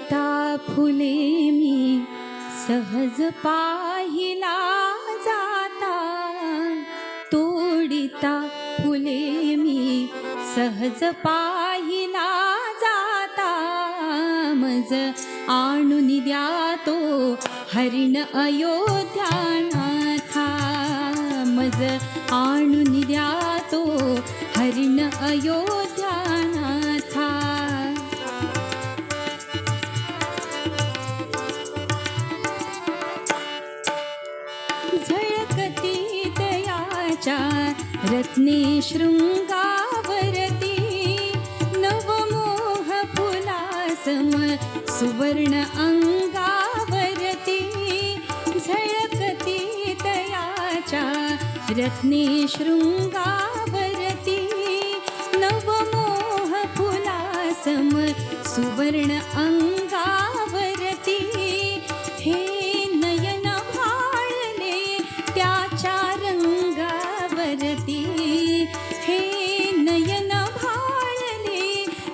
तोडिता फुले मी सहज पाहिला जाता, तोडिता फुले मी सहज पाहिला जाता, मज आणून द्या तो हरिण अयोध्यानाथा, मज आणून द्या तो हरिण अयोध्यानाथा. झळकती दयाच्या रत्ने शृंगावरती, नवमोह फुलासम सुवर्ण अंगावरती, झळकती दयाच्या रत्ने शृंगावरती, नवमोह फुलासम सुवर्ण अंगावरती, हे नयन भाळले त्याच्या रंगावरती, हे नयन भाळले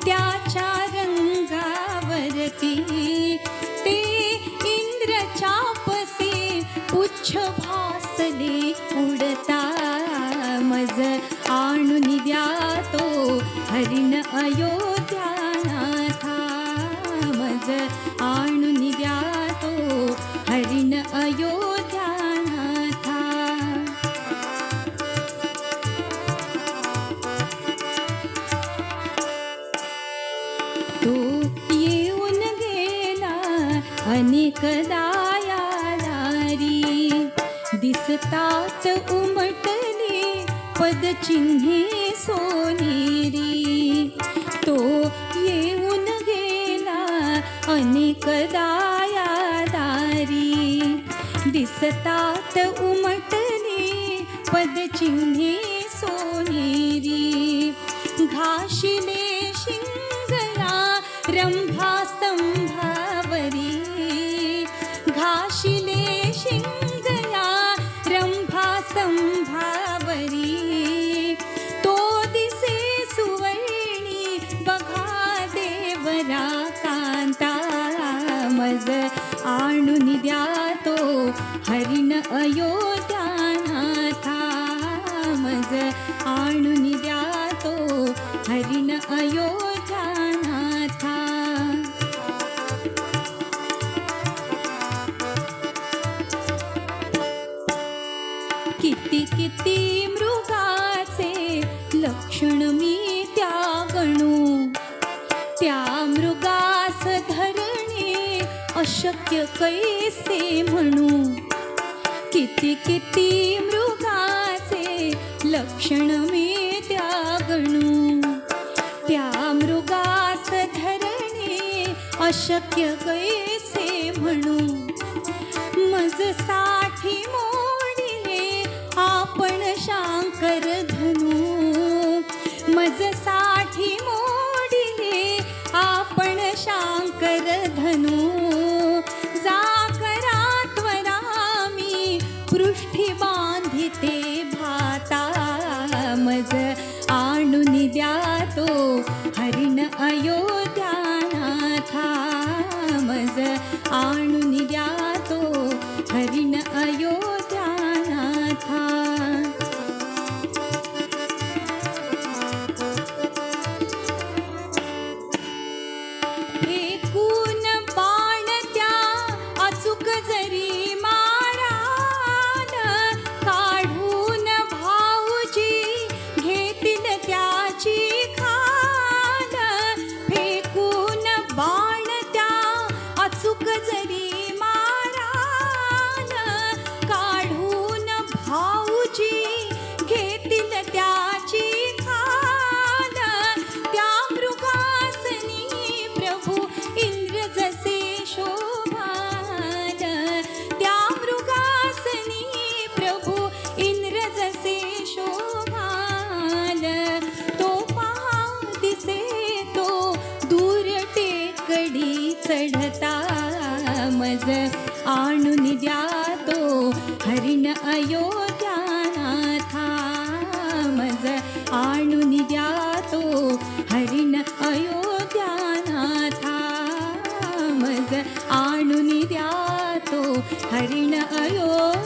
त्याच्या रंगावरती, ते इंद्रचापसे पुच्छ भासले उडता, मज आणून द्या तो हरिण अयोध्यानाथा, मज आणून द्या तो हरिण अयोध्यानाथा. तो येऊन गेला अनेकदा या दारी, दिसतात उमटली पदचिन्हे सोनेरी, तो येऊन गेला अनेकदा या दारी, दिसतात उमटली पदचिन्हे सोनेरी, घाशिले शिंगया रंभास्तंभावरी, घाशिले शिंगया रंभास्तंभावरी, तो दिसे सुवर्णी बघा देवरा कांता, मज आणून द्या तो हरिण अयोध्यानाथा, मज आणून द्या तो हरिण अयोध्यानाथा. किती किती मृगाचे लक्षण मी त्या गणू, त्या मृगास धरणे अशक्य कैसे म्हणू, किती किती मृगाचे लक्षण मी त्या गणू, त्या मृगास धरणे अशक्य कैसे म्हणू, मज साठी मोडिले आपण शांकर धनू, मज साठी मोडिले आपण शांकर धनू, जाकरा त्वरा मी पृष्ठी बांधिते भाता, मज आणून द्या तो हरिण अयोध्यानाथा, मज आणून द्या तो हरिण अयोध्यानाथा. फेकून बाण त्या अचूक जरी मारान, काढून भाऊजी घेतील त्याची खान, फेकून बाण त्या अचूक जरी मारान, काढून भाऊजी घेतील त्याची खान, त्या मृगासनी प्रभू इंद्र जसे शोभान, त्या मृगासनी प्रभू इंद्र जसे शोभान, तो पहा दिसे तो दूर टेकडी चढता, मज आणून द्या तो हरिण अयोध्यानाथा, मज आणून द्या तो हरिण अयोध्यानाथा, आणून द्या तो हरिण अयोध्या